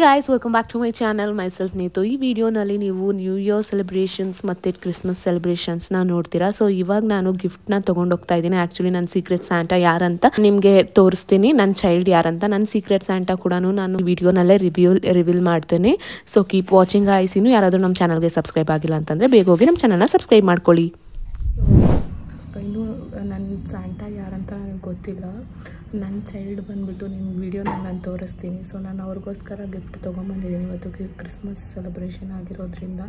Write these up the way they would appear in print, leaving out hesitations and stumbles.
guys, welcome back to my channel. Myself Neetu. ಈ ವಿಡಿಯೋನಲ್ಲಿ ನೀವು ನ್ಯೂ ಇಯರ್ ಸೆಲೆಬ್ರೇಷನ್ಸ್ ಮತ್ತು ಕ್ರಿಸ್ಮಸ್ ಸೆಲೆಬ್ರೇಷನ್ಸ್ನ ನೋಡ್ತೀರಾ. ಸೊ ಇವಾಗ ನಾನು ಗಿಫ್ಟ್ನ ತೊಗೊಂಡು ಹೋಗ್ತಾ ಇದ್ದೀನಿ. ಆ್ಯಕ್ಚುಲಿ ನನ್ನ ಸೀಕ್ರೆಟ್ ಸ್ಯಾಂಟಾ ಯಾರಂತ ನಿಮಗೆ ತೋರಿಸ್ತೀನಿ, ನನ್ನ ಚೈಲ್ಡ್ ಯಾರಂತ. ನನ್ನ ಸೀಕ್ರೆಟ್ ಸ್ಯಾಂಟಾ ಕೂಡ ನಾನು ವಿಡಿಯೋನಲ್ಲೇ ರಿವೀಲ್ ಮಾಡ್ತೇನೆ. So keep watching guys. ಇನ್ನು ಯಾರಾದರೂ ನಮ್ಮ ಚಾನಲ್ಗೆ ಸಬ್ಸ್ಕ್ರೈಬ್ ಆಗಿಲ್ಲ ಅಂತಂದರೆ ಬೇಗ ಹೋಗಿ ನಮ್ಮ ಚಾನಲ್ನ ಸಬ್ಸ್ಕ್ರೈಬ್ ಮಾಡ್ಕೊಳ್ಳಿ. ಇನ್ನು ನನ್ನ ಸ್ಯಾಂಟಾ ಯಾರಂತ ನನಗೆ ಗೊತ್ತಿಲ್ಲ. ನನ್ನ ಚೈಲ್ಡ್ ಬಂದುಬಿಟ್ಟು ನಿಮ್ಮ ವೀಡಿಯೋನಲ್ಲಿ ನಾನು ತೋರಿಸ್ತೀನಿ. ಸೊ ನಾನು ಅವ್ರಿಗೋಸ್ಕರ ಗಿಫ್ಟ್ ತೊಗೊಂಬಂದಿದ್ದೀನಿ. ಇವತ್ತು ಕ್ರಿಸ್ಮಸ್ ಸೆಲೆಬ್ರೇಷನ್ ಆಗಿರೋದ್ರಿಂದ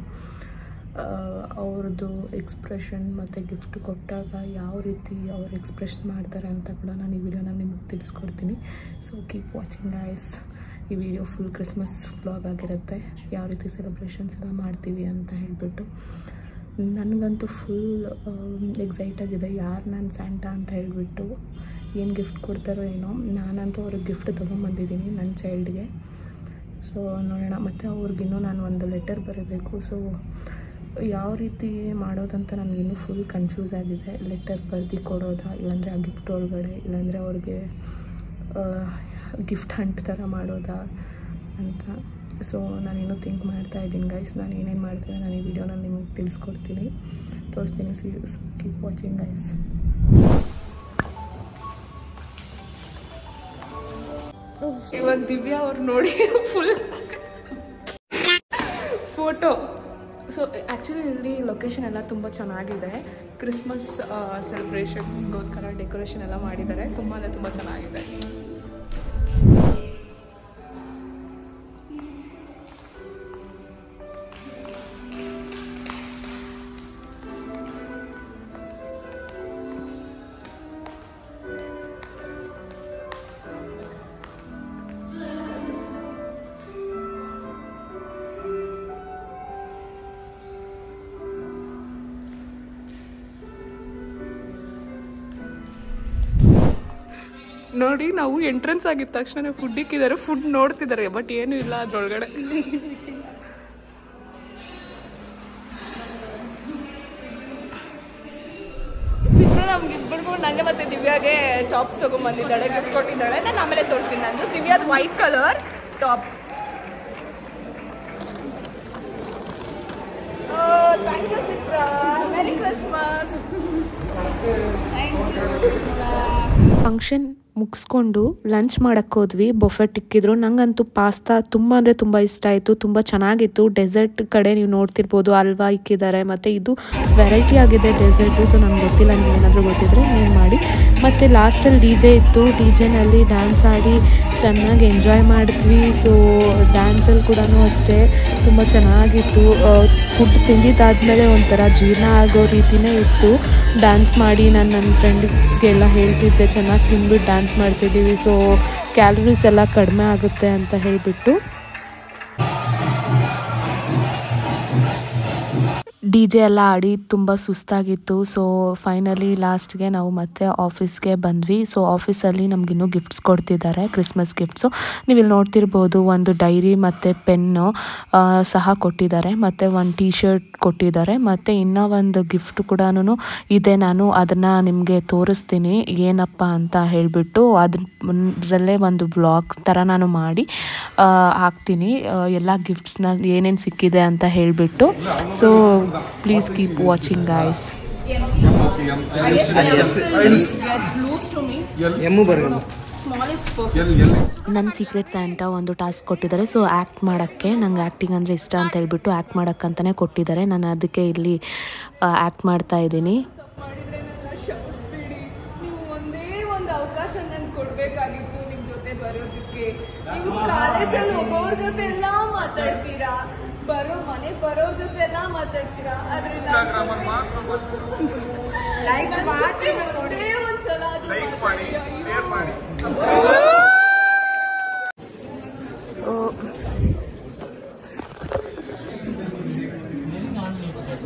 ಅವ್ರದ್ದು ಎಕ್ಸ್ಪ್ರೆಷನ್ ಮತ್ತು ಗಿಫ್ಟ್ ಕೊಟ್ಟಾಗ ಯಾವ ರೀತಿ ಅವ್ರು ಎಕ್ಸ್ಪ್ರೆಷನ್ ಮಾಡ್ತಾರೆ ಅಂತ ಕೂಡ ನಾನು ಈ ವಿಡಿಯೋನಲ್ಲಿ ನಿಮಗೆ ತಿಳಿಸ್ಕೊಡ್ತೀನಿ. So keep watching guys. ಈ ವಿಡಿಯೋ ಫುಲ್ ಕ್ರಿಸ್ಮಸ್ ವ್ಲಾಗ್ ಆಗಿರುತ್ತೆ, ಯಾವ ರೀತಿ ಸೆಲೆಬ್ರೇಷನ್ಸ್ ಎಲ್ಲ ಮಾಡ್ತೀವಿ ಅಂತ ಹೇಳಿಬಿಟ್ಟು. ನನಗಂತೂ ಫುಲ್ ಎಕ್ಸೈಟ್ ಆಗಿದೆ ಯಾರು ನಾನು ಸ್ಯಾಂಟಾ ಅಂತ ಹೇಳಿಬಿಟ್ಟು ಏನು ಗಿಫ್ಟ್ ಕೊಡ್ತಾರೋ ಏನೋ. ನಾನಂತೂ ಅವ್ರಿಗೆ ಗಿಫ್ಟ್ ತೊಗೊಂಬಂದಿದ್ದೀನಿ ನನ್ನ ಚೈಲ್ಡ್ಗೆ. ಸೊ ನೋಡೋಣ. ಮತ್ತು ಅವ್ರಿಗಿನ್ನೂ ನಾನು ಒಂದು ಲೆಟರ್ ಬರೀಬೇಕು. ಸೊ ಯಾವ ರೀತಿ ಮಾಡೋದಂತ ನನಗಿನ್ನೂ ಫುಲ್ ಕನ್ಫ್ಯೂಸ್ ಆಗಿದೆ. ಲೆಟರ್ ಬರೆದು ಕೊಡೋದಾ, ಇಲ್ಲಾಂದರೆ ಆ ಗಿಫ್ಟ್ ಒಳಗಡೆ, ಇಲ್ಲಾಂದರೆ ಅವ್ರಿಗೆ ಗಿಫ್ಟ್ ಹಂಟ್ ಥರ ಮಾಡೋದಾ ಅಂತ. ಸೊ ನಾನೇನೋ ಥಿಂಕ್ ಮಾಡ್ತಾ ಇದ್ದೀನಿ ಗೈಸ್. ನಾನು ಏನೇನು ಮಾಡ್ತೀನಿ ನಾನು ಈ ವಿಡಿಯೋನ ನಿಮಗೆ ತಿಳಿಸ್ಕೊಡ್ತೀನಿ, ತೋರಿಸ್ತೀನಿ. Keep watching guys. ಇವಾಗ ದಿವ್ಯಾ ಅವ್ರು ನೋಡಿ ಫುಲ್ ಫೋಟೋ. ಸೊ ಆ್ಯಕ್ಚುಲಿ ಇಲ್ಲಿ ಲೊಕೇಶನ್ ಎಲ್ಲ ತುಂಬ ಚೆನ್ನಾಗಿದೆ. ಕ್ರಿಸ್ಮಸ್ ಸೆಲೆಬ್ರೇಷನ್ಸ್ಗೋಸ್ಕರ ಡೆಕೋರೇಷನ್ ಎಲ್ಲ ಮಾಡಿದ್ದಾರೆ. ತುಂಬ ಅಂದರೆ ತುಂಬ ಚೆನ್ನಾಗಿದೆ. ನೋಡಿ, ನಾವು ಎಂಟ್ರೆನ್ಸ್ ಆಗಿದ ತಕ್ಷಣ ಫುಡ್ ಇಕ್ಕಿದ್ದಾರೆ, ಫುಡ್ ನೋಡ್ತಿದ್ದಾರೆ, ಬಟ್ ಏನೂ ಇಲ್ಲ ಅದ್ರೊಳಗಡೆ. ಸಿಕ್ಕರು ನಮ್ಗೆ ಇಬ್ಬರಿಗೂ, ನನಗೆ ಮತ್ತು ದಿವ್ಯಾಗೆ ಟಾಪ್ಸ್ ತೊಗೊಂಬಂದಿದ್ದಾಳೆ, ಗಿಫ್ಟ್ ಕೊಟ್ಟಿದ್ದಾಳೆ. ನಾನು ಆಮೇಲೆ ತೋರಿಸ್ತೀನಿ. ನಂದು ದಿವ್ಯಾದ white colour top. Thank you ಸಿಕ್ರಾ. Merry Christmas. ಥ್ಯಾಂಕ್ ಯು ಸಿಕ್ರಾ. ಫಂಕ್ಷನ್ ಮುಗಿಸ್ಕೊಂಡು ಲಂಚ್ ಮಾಡೋಕ್ಕೆ ಹೋದ್ವಿ. ಬೊಫೆಟ್ ಇಕ್ಕಿದ್ರು. ನನಗಂತೂ ಪಾಸ್ತಾ ತುಂಬ ಅಂದರೆ ತುಂಬ ಇಷ್ಟ ಆಯಿತು, ತುಂಬ ಚೆನ್ನಾಗಿತ್ತು. ಡೆಸರ್ಟ್ ಕಡೆ ನೀವು ನೋಡ್ತಿರ್ಬೋದು, ಹಲ್ವಾ ಇಕ್ಕಿದ್ದಾರೆ. ಮತ್ತು ಇದು ವೆರೈಟಿ ಆಗಿದೆ ಡೆಸರ್ಟು. ಸೊ ನನಗೆ ಗೊತ್ತಿಲ್ಲ, ನೀವು ಏನಾದರೂ ಗೊತ್ತಿದ್ದರೆ ನೀವು ಮಾಡಿ. ಮತ್ತು ಲಾಸ್ಟಲ್ಲಿ ಡಿ ಜೆ ಇತ್ತು. ಡಿ ಜೆನಲ್ಲಿ ಡ್ಯಾನ್ಸ್ ಆಡಿ ಚೆನ್ನಾಗಿ ಎಂಜಾಯ್ ಮಾಡಿದ್ವಿ. ಸೊ ಡ್ಯಾನ್ಸಲ್ಲಿ ಕೂಡ ಅಷ್ಟೇ ತುಂಬ ಚೆನ್ನಾಗಿತ್ತು. ಫುಡ್ ತಿಂದಿದ್ದಾದಮೇಲೆ ಒಂಥರ ಜೀರ್ಣ ಆಗೋ ರೀತಿಯೇ ಇತ್ತು. ಡ್ಯಾನ್ಸ್ ಮಾಡಿ ನಾನು ನನ್ನ ಫ್ರೆಂಡ್ಸ್ಗೆಲ್ಲ ಹೇಳ್ತಿದ್ದೆ, ಚೆನ್ನಾಗಿ ತಿಂದ್ಬಿಟ್ಟು ಡ್ಯಾನ್ಸ್ ಮಾಡ್ತಿದ್ದೀವಿ, ಸೊ ಕ್ಯಾಲರೀಸ್ ಎಲ್ಲ ಕಡಿಮೆ ಆಗುತ್ತೆ ಅಂತ ಹೇಳಿಬಿಟ್ಟು. ಡಿ ಜೆ ಎಲ್ಲ ಆಡಿ ತುಂಬ ಸುಸ್ತಾಗಿತ್ತು. ಸೊ ಫೈನಲಿ ಲಾಸ್ಟ್ಗೆ ನಾವು ಮತ್ತೆ ಆಫೀಸ್ಗೆ ಬಂದ್ವಿ. ಸೊ ಆಫೀಸಲ್ಲಿ ನಮಗಿನ್ನೂ ಗಿಫ್ಟ್ಸ್ ಕೊಡ್ತಿದ್ದಾರೆ, ಕ್ರಿಸ್ಮಸ್ ಗಿಫ್ಟ್ಸು. ನೀವು ಇಲ್ಲಿ ನೋಡ್ತಿರ್ಬೋದು, ಒಂದು ಡೈರಿ ಮತ್ತು ಪೆನ್ನು ಸಹ ಕೊಟ್ಟಿದ್ದಾರೆ, ಮತ್ತು ಒಂದು ಟೀ ಶರ್ಟ್ ಕೊಟ್ಟಿದ್ದಾರೆ. ಮತ್ತು ಇನ್ನೂ ಒಂದು ಗಿಫ್ಟ್ ಕೂಡ ಇದೆ. ನಾನು ಅದನ್ನು ನಿಮಗೆ ತೋರಿಸ್ತೀನಿ ಏನಪ್ಪ ಅಂತ ಹೇಳಿಬಿಟ್ಟು. ಅದರಲ್ಲೇ ಒಂದು ವ್ಲಾಗ್ ಥರ ನಾನು ಮಾಡಿ ಹಾಕ್ತೀನಿ, ಎಲ್ಲ ಗಿಫ್ಟ್ಸ್ನ ಏನೇನು ಸಿಕ್ಕಿದೆ ಅಂತ ಹೇಳಿಬಿಟ್ಟು. So please keep watching guys. ನನ್ನ ಸೀಕ್ರೆಟ್ ಸ್ಯಾಂಟಾ ಒಂದು ಟಾಸ್ಕ್ ಕೊಟ್ಟಿದ್ದಾರೆ. ಸೊ ಆ್ಯಕ್ಟ್ ಮಾಡೋಕ್ಕೆ, ನಂಗೆ ಆ್ಯಕ್ಟಿಂಗ್ ಅಂದರೆ ಇಷ್ಟ ಅಂತ ಹೇಳ್ಬಿಟ್ಟು ಆ್ಯಕ್ಟ್ ಮಾಡೋಕ್ಕಂತಲೇ ಕೊಟ್ಟಿದ್ದಾರೆ. ನಾನು ಅದಕ್ಕೆ ಇಲ್ಲಿ ಆ್ಯಕ್ಟ್ ಮಾಡ್ತಾ ಇದ್ದೀನಿ. ನೀವು ಒಂದೇ ಒಂದು ಅವಕಾಶ ನನಗೆ ಕೊಡಬೇಕಾಗಿತ್ತು ನಿಮ್ಮ ಜೊತೆ ಬರೋದಕ್ಕೆ. ನೀವು ಕಾಲೇಜಲ್ಲಿ ಹೋಗೋರ ಜೊತೆ ಎಲ್ಲ ಮಾತಾಡ್ತೀರಾ, ಬರೋರ್ ಜೊತೆ ಎಲ್ಲ ಮಾತಾಡ್ತೀರಾ. ಒಂದೇ ಒಂದ್ಸಲ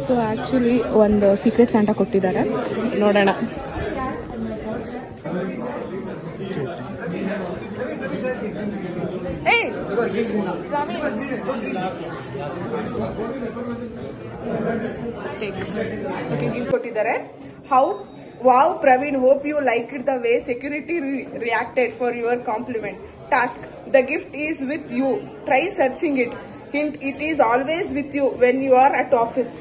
ಸೊ ಆ್ಯಕ್ಚುಲಿ ಒಂದು ಸೀಕ್ರೆಟ್ ಸ್ಯಾಂಟಾ ಕೊಟ್ಟಿದ್ದಾರೆ, ನೋಡೋಣ. ಕೊಟ್ಟಿದ್ದಾರೆ. How Wow, Praveen, hope you liked the way security reacted for your compliment. task. The gift is with you. Try searching it. Hint, it is always with you when you are at office.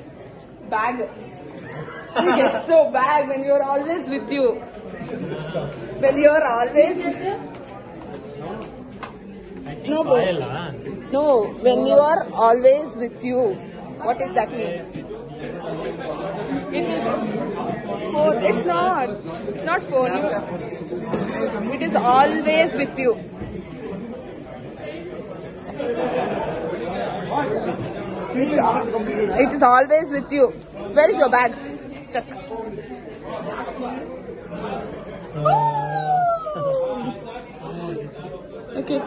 Bag. Yes, so bag when you are always with you. When you are always... No, no, when you are always with you. What does that mean? Phone. It's not. It's not phone. It is always with you. It is always with you. Where is your bag? Check. Okay.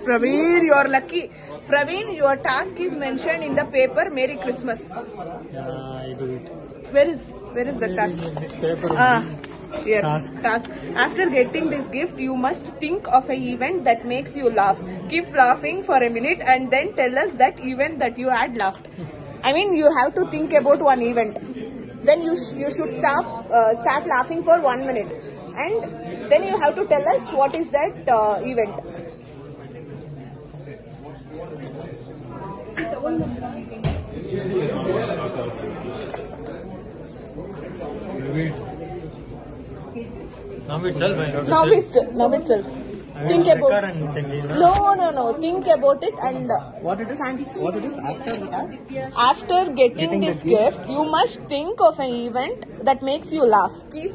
Praveen, you are lucky. Praveen, your task is mentioned in the paper. Merry Christmas. Yeah, I do it. Where is the task? This paper. Here. Task. After getting this gift, you must think of an event that makes you laugh. Keep laughing for a minute and then tell us that event that you had laughed. I mean, you have to think about one event. Then you should start laughing for 1 minute. And then you have to tell us what is that event. Now itself, I have to Now itself. Think about it. No. Think about it and What it is after the task? after getting this gift, you must think of an event that makes you laugh. Keep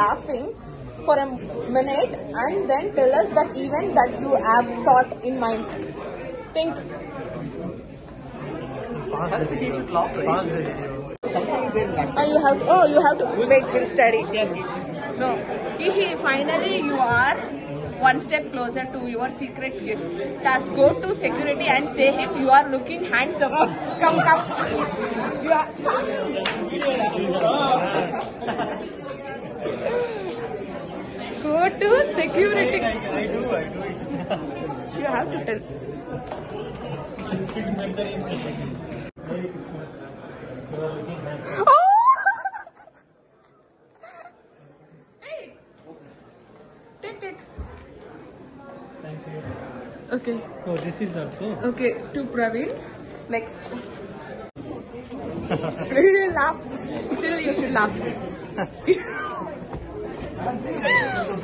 laughing for a minute and then tell us that event that you have thought in mind. Think. First he should laugh, right? Sometimes they relax. And you have to wait. We'll study. No. Finally, you are one step closer to your secret gift. Task. Go to security and say him you are looking handsome. Come. You are. Go to security. I do it. You have to tell. Merry Christmas. You are looking handsome. Oh! Hey! Take. Thank you. Okay. Oh, this is also. Okay, to Praveen. Next. Really laugh. Still you should laugh.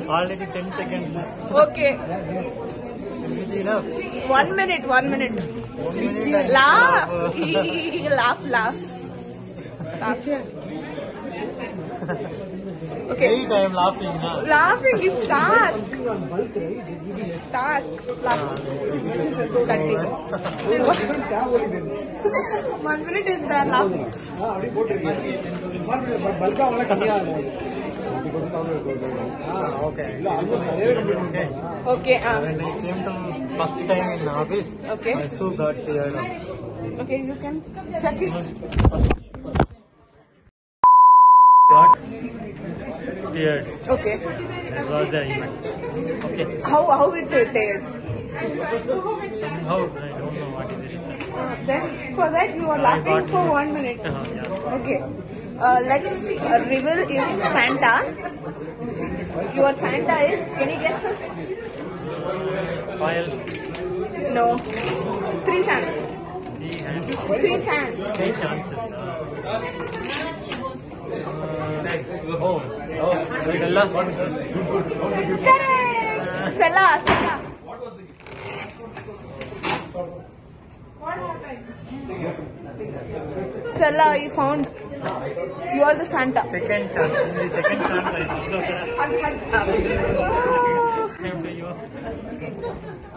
Already 10 seconds. Okay. Is it enough? 1 minute. 1 minute. Laugh. Laugh. Okay. Wait, I am laughing now. Laughing is task. Laugh. Cutting. Still 1 minute is there. Laugh. Okay. Okay. When I came to first time in office, Okay. my shoe got teared up. Okay, you can check his. Got teared. Okay. That was the event. Okay. How it teared? Somehow, I don't know what is the reason. Then for that you are laughing for 1 minute. Yeah. Okay. Let's reveal is Santa. Your Santa is any guesses? File. No. 3 chances. 3 chances. 3 chances. Oh, Stella. Correct. Stella. Stella, I found. You are the Santa. Second chance. In the second chance, I came to you.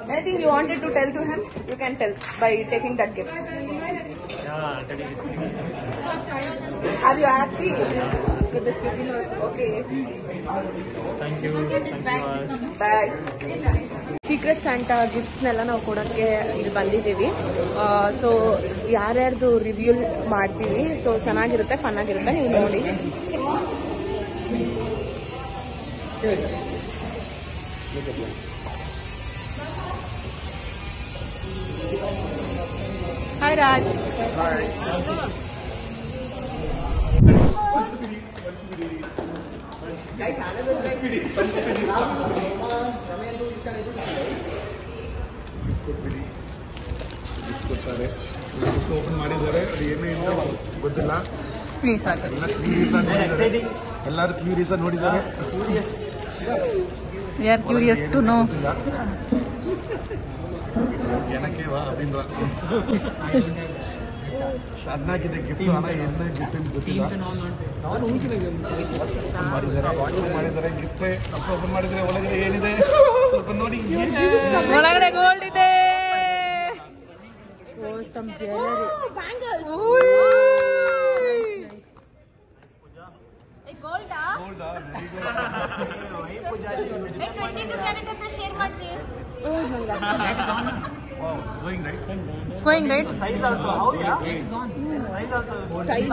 Anything you wanted to tell to him, you can tell by taking that gift. Yeah, that is. Are you happy with this gift? Okay. Thank you. Bye. Secret Santa ಗಿಫ್ಟ್ಸ್ನೆಲ್ಲ ನಾವು ಕೊಡೋಕ್ಕೆ ಇಲ್ಲಿ ಬಂದಿದ್ದೀವಿ. So ಯಾರ್ಯಾರ್ದು review ಮಾಡ್ತೀವಿ. So ಚೆನ್ನಾಗಿರುತ್ತೆ, fun ಆಗಿರುತ್ತೆ, ನೀವು ನೋಡಿ. ಹಾಯ್ ರಾಜ್. ಕೊಡ್ತಾರೆ ಓಪನ್ ಮಾಡಿದ್ದಾರೆ. ಅದು ಏನೇನು ಗೊತ್ತಿಲ್ಲ. ಎಲ್ಲರೂ ಕ್ಯೂರಿಯಸ್ ಆಗಿ ನೋಡಿದ್ದಾರೆ. ಏನಕ್ಕೆವಾ ಅದಿಂದ ಚೆನ್ನಾಗಿದೆ ಗಿಫ್ಟ್. ಹಣ ಎಲ್ಲ ಗಿಫ್ಟ್ ಗೊತ್ತಿಲ್ಲ. ಮಾಡಿದ್ದಾರೆ ಗಿಫ್ಟ್. ಸ್ವಲ್ಪ ಓಪನ್ ಮಾಡಿದ್ರೆ ಒಳಗಡೆ ಏನಿದೆ ಸ್ವಲ್ಪ ನೋಡಿ. ಒಳಗಡೆ ಗೋಲ್ಡ್ ಇದೆ. It's going right? Size also. How? Yeah. It's on. Size also. Tight.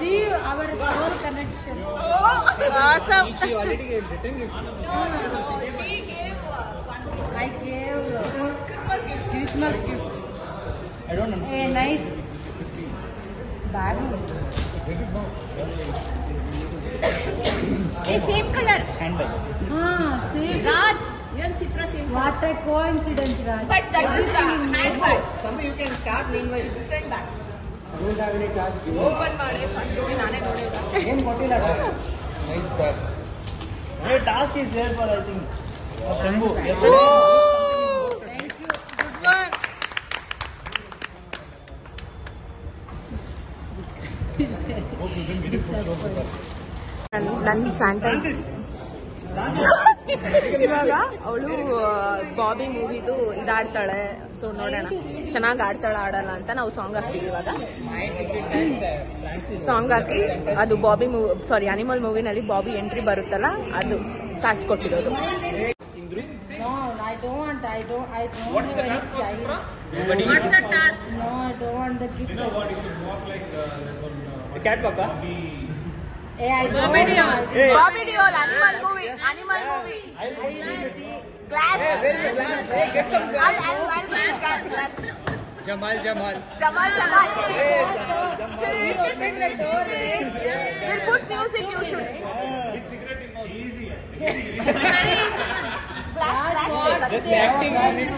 See our soul connection. Awesome. She already gave written gift. No, she gave one. I gave Christmas gift. I don't understand. A nice bag. A same color. Handbag. Same. Raj, you and Citra same. What a coincidence, Raj. But that is handbag. Somebody you can start meanwhile. Different bag. Don't have any cash. Open ಮಾಡಿ first ನಾನೇ ನೋಡಿಲ್ಲ. ಏನು ಕೊಟ್ಟಿಲ್ಲ. Nice bag. Hey, task is there for I think. Shambhu. Thank you. Good one. ನನ್ನ Santa ಇವಾಗ ಅವಳು Bobby ಮೂವಿದು ಇದಾಡ್ತಾಳೆ. So ನೋಡೋಣ ಚೆನ್ನಾಗಿ ಆಡಲ್ಲ ಅಂತ ನಾವು ಸಾಂಗ್ ಹಾಕ್ತೀವಿ. ಇವಾಗ ಸಾಂಗ್ ಹಾಕಿ ಅದು ಬಾಬಿ ಅನಿಮಲ್ ಮೂವಿನಲ್ಲಿ ಬಾಬಿ ಎಂಟ್ರಿ ಬರುತ್ತಲ್ಲ ಅದು ಕಾಸು ಕೊಟ್ಟಿರೋದು. No, I don't want any child. What's the task? No, I don't want the gift. The cat papa. Hey, I don't Bobby want. Bobby Deol, animal movie. Glass. Hey, where is the glass? Hey, get some glass. I'll bring glass. Jamal. Jamal. Hey, We opened the door, right? We'll put music. You should. with cigarette in mouth. Easy. Glass. Just acting on it.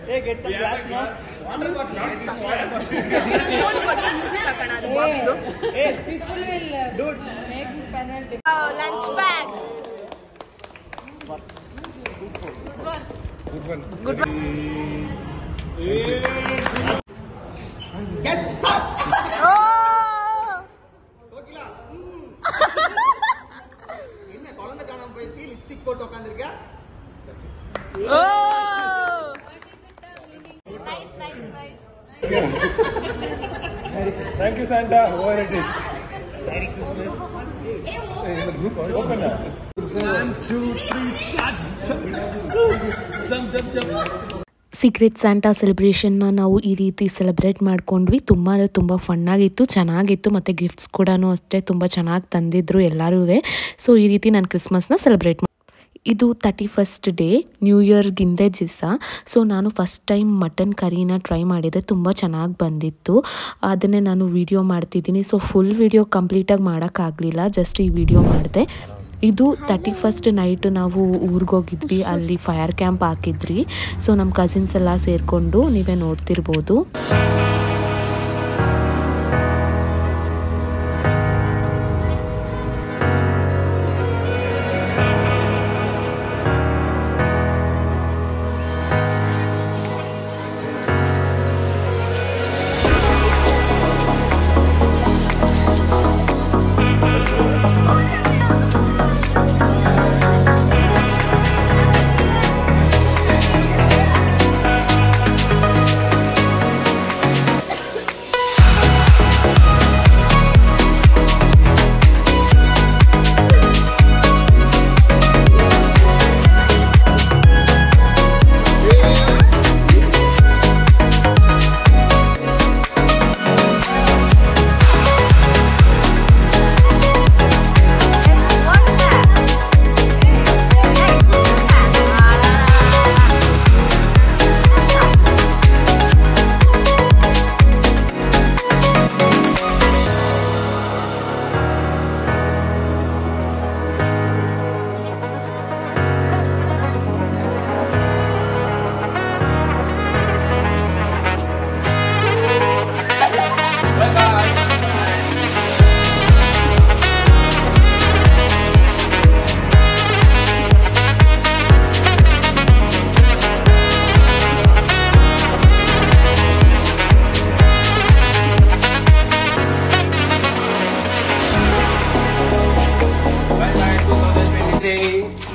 Hey, get some glass now. Water bottle. Not this water bottle. Hey, People will dude. make penalty. Lunch bag. Good one. என்ன குழந்தை காணாம போயிடுச்சு. Lipstick போட்டு உட்காந்துருக்க. Nice. Thank you, Santa. Whoever it is. Merry Christmas. Open up. 1, 2, 3, start. Jump. Secret Santa ಸೆಲೆಬ್ರೇಷನ್ನ ನಾವು ಈ ರೀತಿ celebrate ಮಾಡ್ಕೊಂಡ್ವಿ. ತುಂಬ ಫನ್ನಾಗಿತ್ತು, ಚೆನ್ನಾಗಿತ್ತು. ಮತ್ತು ಗಿಫ್ಟ್ಸ್ ಕೂಡ ಅಷ್ಟೇ ತುಂಬ ಚೆನ್ನಾಗಿ ತಂದಿದ್ರು ಎಲ್ಲರೂ. ಸೊ ಈ ರೀತಿ ನಾನು ಕ್ರಿಸ್ಮಸ್ನ ಸೆಲೆಬ್ರೇಟ್ ಇದು 31st ಡೇ, ನ್ಯೂ ಇಯರ್ಗಿಂದೆ ದಿವಸ. ಸೊ ನಾನು ಫಸ್ಟ್ ಟೈಮ್ ಮಟನ್ ಕರಿನ ಟ್ರೈ ಮಾಡಿದೆ, ತುಂಬ ಚೆನ್ನಾಗಿ ಬಂದಿತ್ತು. ಅದನ್ನೇ ನಾನು ವಿಡಿಯೋ ಮಾಡ್ತಿದ್ದೀನಿ. ಸೊ ಫುಲ್ ವಿಡಿಯೋ ಕಂಪ್ಲೀಟಾಗಿ ಮಾಡೋಕ್ಕಾಗಲಿಲ್ಲ, ಜಸ್ಟ್ ಈ ವಿಡಿಯೋ ಮಾಡಿದೆ. ಇದು 31st ನೈಟು ನಾವು ಊರಿಗೋಗಿದ್ವಿ, ಅಲ್ಲಿ ಫೈರ್ ಕ್ಯಾಂಪ್ ಹಾಕಿದ್ರಿ. ಸೊ ನಮ್ಮ ಕಸಿನ್ಸ್ ಎಲ್ಲ ಸೇರಿಕೊಂಡು ನೀವೇ ನೋಡ್ತಿರ್ಬೋದು.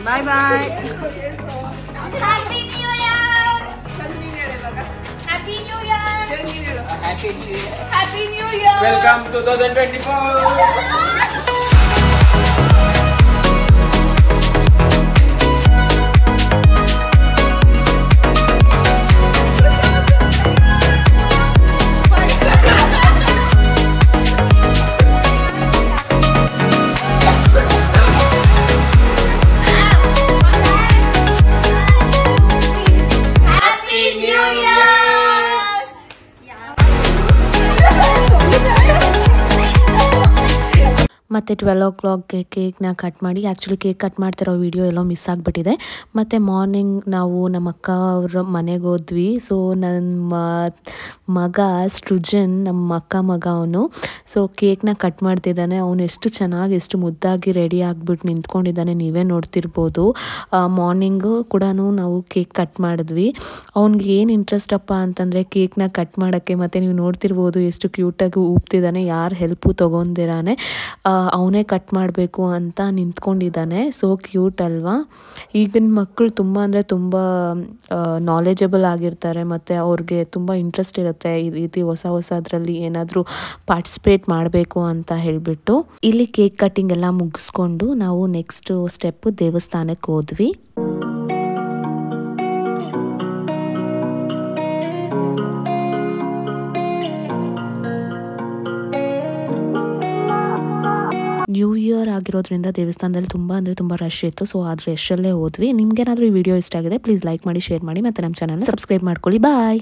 Bye bye. Happy New Year. Happy New Year. Happy New Year. Happy New Year. Welcome 2024. ಮತ್ತು 12 o'clockಗೆ ಕೇಕ್ನ ಕಟ್ ಮಾಡಿ, ಆ್ಯಕ್ಚುಲಿ ಕೇಕ್ ಕಟ್ ಮಾಡ್ತಿರೋ ವೀಡಿಯೋ ಎಲ್ಲೋ ಮಿಸ್ ಆಗಿಬಿಟ್ಟಿದೆ. ಮತ್ತು ಮಾರ್ನಿಂಗ್ ನಾವು ನಮ್ಮ ಅಕ್ಕ ಅವ್ರ ಮನೆಗೆ ಹೋದ್ವಿ. ಸೊ ನನ್ನ ಮಗ ಸೃಜನ್, ನಮ್ಮ ಅಕ್ಕ ಮಗ ಅವನು, ಸೊ ಕೇಕ್ನ ಕಟ್ ಮಾಡ್ತಿದ್ದಾನೆ. ಅವನು ಎಷ್ಟು ಚೆನ್ನಾಗಿ ಎಷ್ಟು ಮುದ್ದಾಗಿ ರೆಡಿ ಆಗಿಬಿಟ್ಟು ನಿಂತ್ಕೊಂಡಿದ್ದಾನೆ, ನೀವೇ ನೋಡ್ತಿರ್ಬೋದು. ಮಾರ್ನಿಂಗು ಕೂಡ ನಾವು ಕೇಕ್ ಕಟ್ ಮಾಡಿದ್ವಿ. ಅವ್ನಿಗೆ ಏನು ಇಂಟ್ರೆಸ್ಟ್ ಅಪ್ಪ ಅಂತಂದರೆ ಕೇಕ್ನ ಕಟ್ ಮಾಡೋಕ್ಕೆ. ಮತ್ತು ನೀವು ನೋಡ್ತಿರ್ಬೋದು ಎಷ್ಟು ಕ್ಯೂಟಾಗಿ ಊಪ್ತಿದ್ದಾನೆ, ಯಾರು ಹೆಲ್ಪು ತೊಗೊಂಡಿರಾನೆ ಅವನೇ ಕಟ್ ಮಾಡಬೇಕು ಅಂತ ನಿಂತ್ಕೊಂಡಿದ್ದಾನೆ. ಸೊ ಕ್ಯೂಟ್ ಅಲ್ವಾ? ಈಗಿನ ಮಕ್ಕಳು ತುಂಬ ಅಂದರೆ ತುಂಬ ನಾಲೆಜಬಲ್ ಆಗಿರ್ತಾರೆ ಮತ್ತು ಅವ್ರಿಗೆ ತುಂಬ ಇಂಟ್ರೆಸ್ಟ್ ಇರುತ್ತೆ ಈ ರೀತಿ ಹೊಸದ್ರಲ್ಲಿ ಏನಾದರೂ ಪಾರ್ಟಿಸಿಪೇಟ್ ಮಾಡಬೇಕು ಅಂತ ಹೇಳಿಬಿಟ್ಟು. ಇಲ್ಲಿ ಕೇಕ್ ಕಟ್ಟಿಂಗ್ ಎಲ್ಲ ಮುಗಿಸ್ಕೊಂಡು ನಾವು ನೆಕ್ಸ್ಟ್ ಸ್ಟೆಪ್ಪು ದೇವಸ್ಥಾನಕ್ಕೆ ಹೋದ್ವಿ. ನ್ಯೂ ಇಯರ್ ಆಗಿರೋದ್ರಿಂದ ದೇವಸ್ಥಾನದಲ್ಲಿ ತುಂಬ ಅಂದರೆ ತುಂಬ ರಶ್ ಇತ್ತು. ಸೊ ಆ ರಶಲ್ಲೇ ಹೋದ್ವಿ. ನಿಮ್ಗೇನಾದರೂ ಈ ವಿಡಿಯೋ ಇಷ್ಟ ಆಗಿದೆ ಪ್ಲೀಸ್ ಲೈಕ್ ಮಾಡಿ, ಶೇರ್ ಮಾಡಿ ಮತ್ತು ನಮ್ಮ ಚಾನಲ್ನ ಸಬ್ಸ್ಕ್ರೈಬ್ ಮಾಡ್ಕೊಳ್ಳಿ. ಬಾಯ್.